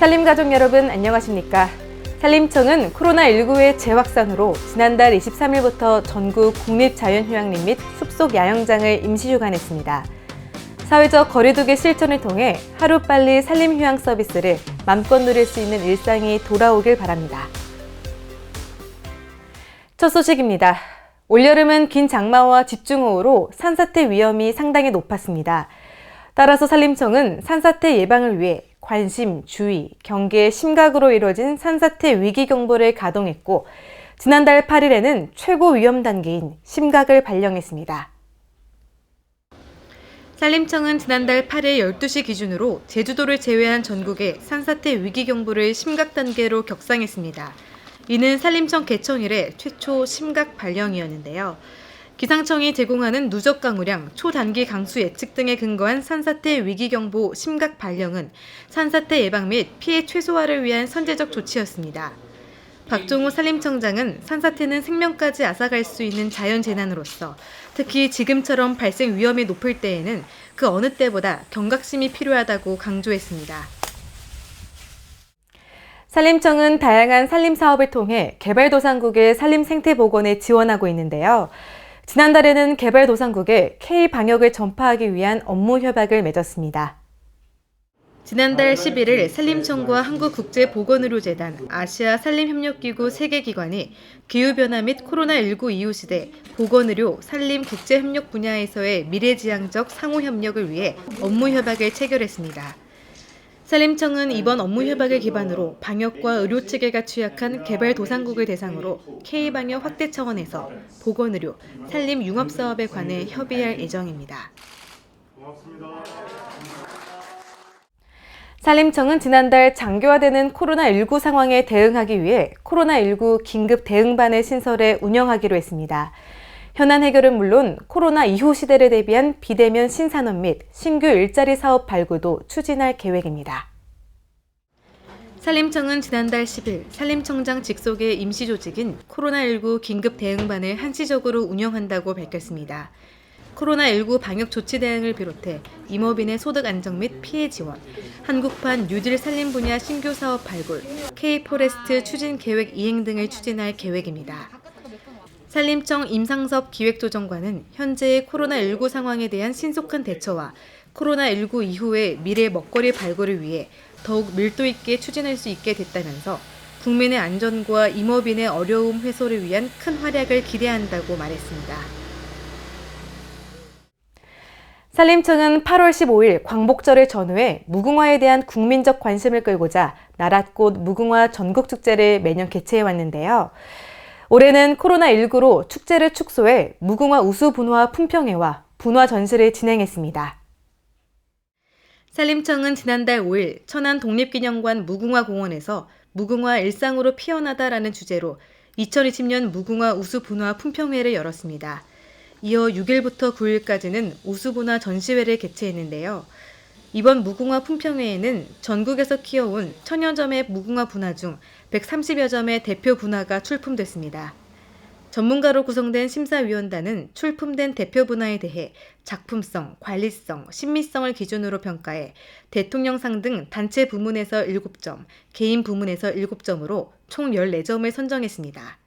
산림가족 여러분 안녕하십니까? 산림청은 코로나19의 재확산으로 지난달 23일부터 전국 국립자연휴양림 및 숲속 야영장을 임시 휴관했습니다. 사회적 거리두기 실천을 통해 하루빨리 산림휴양 서비스를 맘껏 누릴 수 있는 일상이 돌아오길 바랍니다. 첫 소식입니다. 올여름은 긴 장마와 집중호우로 산사태 위험이 상당히 높았습니다. 따라서 산림청은 산사태 예방을 위해 관심, 주의, 경계, 심각으로 이루어진 산사태 위기경보를 가동했고 지난달 8일에는 최고 위험 단계인 심각을 발령했습니다. 산림청은 지난달 8일 12시 기준으로 제주도를 제외한 전국에 산사태 위기경보를 심각 단계로 격상했습니다. 이는 산림청 개청 이래 최초 심각 발령이었는데요. 기상청이 제공하는 누적 강우량, 초단기 강수 예측 등에 근거한 산사태 위기경보 심각 발령은 산사태 예방 및 피해 최소화를 위한 선제적 조치였습니다. 박종우 산림청장은 산사태는 생명까지 앗아갈 수 있는 자연재난으로서 특히 지금처럼 발생 위험이 높을 때에는 그 어느 때보다 경각심이 필요하다고 강조했습니다. 산림청은 다양한 산림 사업을 통해 개발도상국의 산림 생태 복원에 지원하고 있는데요. 지난달에는 개발도상국에 K방역을 전파하기 위한 업무 협약을 맺었습니다. 지난달 11일 산림청과 한국국제보건의료재단, 아시아 산림협력기구 3개 기관이 기후변화 및 코로나19 이후 시대 보건의료, 산림, 국제협력 분야에서의 미래지향적 상호협력을 위해 업무 협약을 체결했습니다. 산림청은 이번 업무 협약을 기반으로 방역과 의료 체계가 취약한 개발도상국을 대상으로 K방역 확대 차원에서 보건의료, 산림 융합사업에 관해 협의할 예정입니다. 고맙습니다. 산림청은 지난달 장기화되는 코로나19 상황에 대응하기 위해 코로나19 긴급 대응반을 신설해 운영하기로 했습니다. 현안 해결은 물론 코로나 이후 시대를 대비한 비대면 신산업 및 신규 일자리 사업 발굴도 추진할 계획입니다. 산림청은 지난달 10일 산림청장 직속의 임시조직인 코로나19 긴급 대응반을 한시적으로 운영한다고 밝혔습니다. 코로나19 방역 조치 대응을 비롯해 임업인의 소득 안정 및 피해 지원, 한국판 뉴딜 산림 분야 신규 사업 발굴, K포레스트 추진 계획 이행 등을 추진할 계획입니다. 산림청 임상섭 기획조정관은 현재의 코로나19 상황에 대한 신속한 대처와 코로나19 이후의 미래 먹거리 발굴을 위해 더욱 밀도 있게 추진할 수 있게 됐다면서 국민의 안전과 임업인의 어려움 해소를 위한 큰 활약을 기대한다고 말했습니다. 산림청은 8월 15일 광복절을 전후해 무궁화에 대한 국민적 관심을 끌고자 나랏꽃 무궁화 전국축제를 매년 개최해왔는데요. 올해는 코로나19로 축제를 축소해 무궁화 우수분화 품평회와 분화 전시를 진행했습니다. 산림청은 지난달 5일 천안 독립기념관 무궁화공원에서 무궁화 일상으로 피어나다라는 주제로 2020년 무궁화 우수분화 품평회를 열었습니다. 이어 6일부터 9일까지는 우수분화 전시회를 개최했는데요. 이번 무궁화 품평회에는 전국에서 키워온 1000여 점의 무궁화 분화 중 130여 점의 대표 분화가 출품됐습니다. 전문가로 구성된 심사위원단은 출품된 대표 분화에 대해 작품성, 관리성, 신미성을 기준으로 평가해 대통령상 등 단체 부문에서 7점, 개인 부문에서 7점으로 총 14점을 선정했습니다.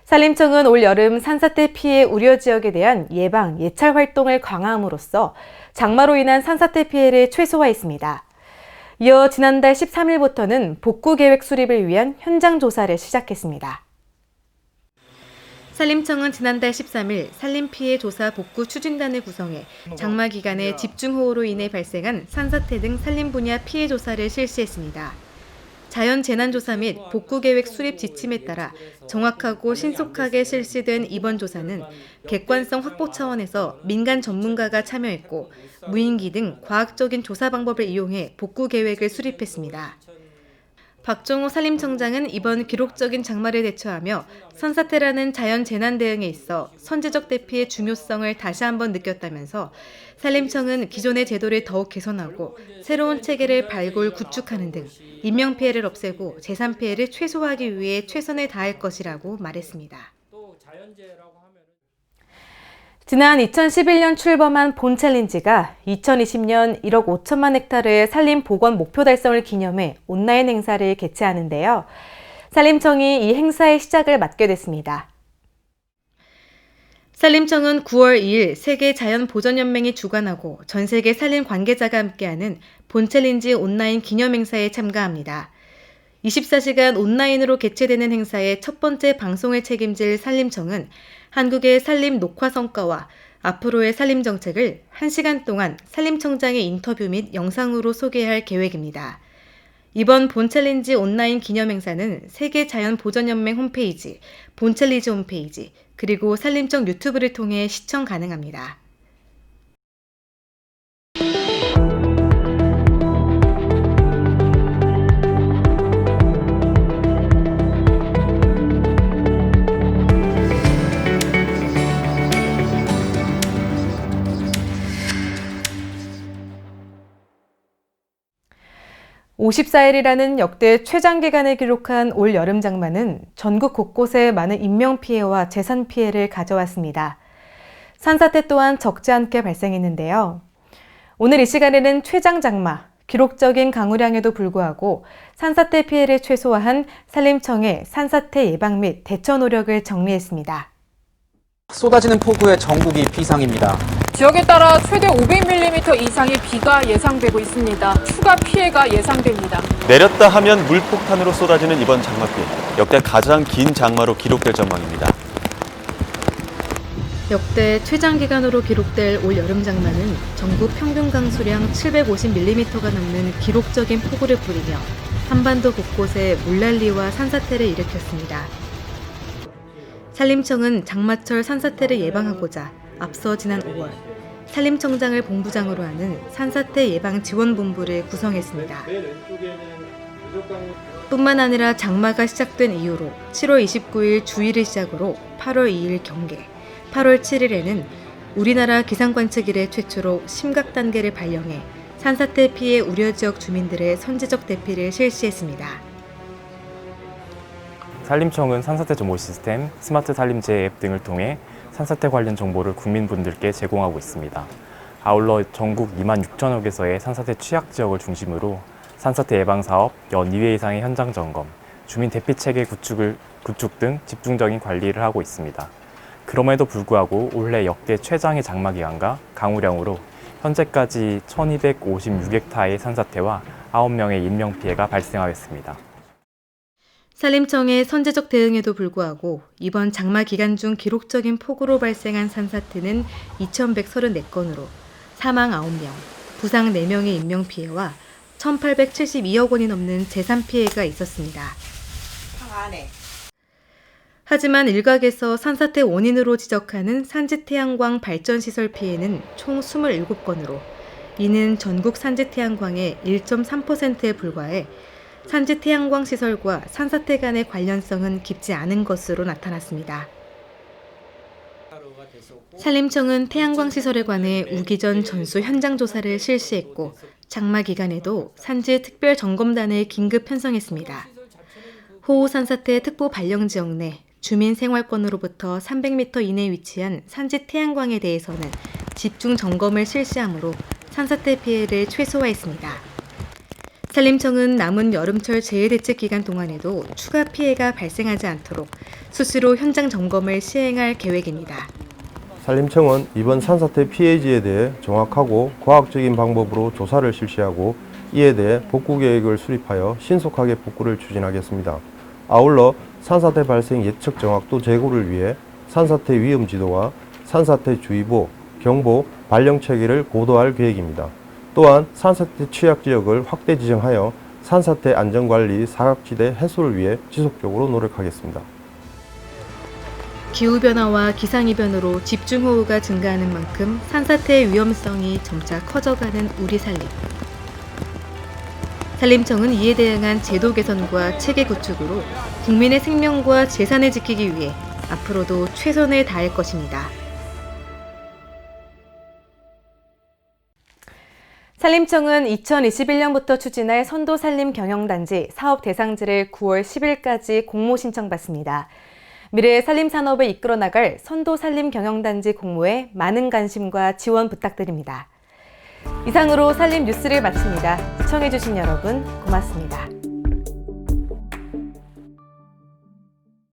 산림청은 올 여름 산사태 피해 우려 지역에 대한 예방, 예찰 활동을 강화함으로써 장마로 인한 산사태 피해를 최소화했습니다. 이어 지난달 13일부터는 복구 계획 수립을 위한 현장 조사를 시작했습니다. 산림청은 지난달 13일 산림피해 조사 복구 추진단을 구성해 장마 기간에 집중호우로 인해 발생한 산사태 등 산림 분야 피해 조사를 실시했습니다. 자연재난조사 및 복구계획 수립 지침에 따라 정확하고 신속하게 실시된 이번 조사는 객관성 확보 차원에서 민간 전문가가 참여했고 무인기 등 과학적인 조사 방법을 이용해 복구계획을 수립했습니다. 박종우 산림청장은 이번 기록적인 장마를 대처하며 산사태라는 자연재난 대응에 있어 선제적 대피의 중요성을 다시 한번 느꼈다면서 산림청은 기존의 제도를 더욱 개선하고 새로운 체계를 발굴, 구축하는 등 인명피해를 없애고 재산피해를 최소화하기 위해 최선을 다할 것이라고 말했습니다. 지난 2011년 출범한 본챌린지가 2020년 1억 5천만 헥타르의 산림 복원 목표 달성을 기념해 온라인 행사를 개최하는데요. 산림청이 이 행사의 시작을 맡게 됐습니다. 산림청은 9월 2일 세계자연보전연맹이 주관하고 전 세계 산림 관계자가 함께하는 본챌린지 온라인 기념행사에 참가합니다. 24시간 온라인으로 개최되는 행사의 첫 번째 방송을 책임질 산림청은 한국의 산림 녹화 성과와 앞으로의 산림 정책을 1시간 동안 산림청장의 인터뷰 및 영상으로 소개할 계획입니다. 이번 본챌린지 온라인 기념행사는 세계자연보전연맹 홈페이지, 본챌린지 홈페이지, 그리고 산림청 유튜브를 통해 시청 가능합니다. (54일이라는) 역대 최장기간을 기록한 올 여름 장마는 전국 곳곳에 많은 인명피해와 재산 피해를 가져왔습니다. 산사태 또한 적지 않게 발생했는데요. 오늘 이 시간에는 최장 장마, 기록적인 강우량에도 불구하고 산사태 피해를 최소화한 산림청의 산사태 예방 및 대처 노력을 정리했습니다. 쏟아지는 폭우에 전국이 피상입니다. 지역에 따라 최대 500mm 이상의 비가 예상되고 있습니다. 추가 피해가 예상됩니다. 내렸다 하면 물폭탄으로 쏟아지는 이번 장마비, 역대 가장 긴 장마로 기록될 전망입니다. 역대 최장기간으로 기록될 올 여름 장마는 전국 평균 강수량 750mm가 넘는 기록적인 폭우를 뿌리며 한반도 곳곳에 물난리와 산사태를 일으켰습니다. 산림청은 장마철 산사태를 예방하고자 앞서 지난 5월 산림청장을 본부장으로 하는 산사태 예방 지원본부를 구성했습니다. 뿐만 아니라 장마가 시작된 이후로 7월 29일 주의를 시작으로 8월 2일 경계, 8월 7일에는 우리나라 기상관측 이래 최초로 심각 단계를 발령해 산사태 피해 우려 지역 주민들의 선제적 대피를 실시했습니다. 산림청은 산사태 정보 시스템, 스마트 산림제 앱 등을 통해 산사태 관련 정보를 국민분들께 제공하고 있습니다. 아울러 전국 2만 6천여 개소의 산사태 취약 지역을 중심으로 산사태 예방 사업, 연 2회 이상의 현장 점검, 주민 대피 체계 구축 등 집중적인 관리를 하고 있습니다. 그럼에도 불구하고 올해 역대 최장의 장마 기간과 강우량으로 현재까지 1,256헥타의 산사태와 9명의 인명피해가 발생하였습니다. 산림청의 선제적 대응에도 불구하고 이번 장마 기간 중 기록적인 폭우로 발생한 산사태는 2,134건으로 사망 9명, 부상 4명의 인명피해와 1,872억 원이 넘는 재산 피해가 있었습니다. 하지만 일각에서 산사태 원인으로 지적하는 산지태양광 발전시설 피해는 총 27건으로 이는 전국 산지태양광의 1.3%에 불과해 산지태양광 시설과 산사태 간의 관련성은 깊지 않은 것으로 나타났습니다. 산림청은 태양광 시설에 관해 우기전 전수 현장 조사를 실시했고 장마 기간에도 산지 특별 점검단을 긴급 편성했습니다. 호우 산사태 특보 발령 지역 내 주민 생활권으로부터 300m 이내에 위치한 산지 태양광에 대해서는 집중 점검을 실시하므로 산사태 피해를 최소화했습니다. 산림청은 남은 여름철 재해대책 기간 동안에도 추가 피해가 발생하지 않도록 수시로 현장 점검을 시행할 계획입니다. 산림청은 이번 산사태 피해지에 대해 정확하고 과학적인 방법으로 조사를 실시하고 이에 대해 복구 계획을 수립하여 신속하게 복구를 추진하겠습니다. 아울러 산사태 발생 예측 정확도 제고를 위해 산사태 위험 지도와 산사태 주의보, 경보, 발령 체계를 고도화할 계획입니다. 또한 산사태 취약 지역을 확대 지정하여 산사태 안전관리 사각지대 해소를 위해 지속적으로 노력하겠습니다. 기후변화와 기상이변으로 집중호우가 증가하는 만큼 산사태의 위험성이 점차 커져가는 우리 산림. 산림청은 이에 대응한 제도 개선과 체계 구축으로 국민의 생명과 재산을 지키기 위해 앞으로도 최선을 다할 것입니다. 산림청은 2021년부터 추진할 선도산림 경영단지 사업 대상지를 9월 10일까지 공모 신청받습니다. 미래의 산림 산업을 이끌어 나갈 선도 산림 경영단지 공모에 많은 관심과 지원 부탁드립니다. 이상으로 산림 뉴스를 마칩니다. 시청해주신 여러분 고맙습니다.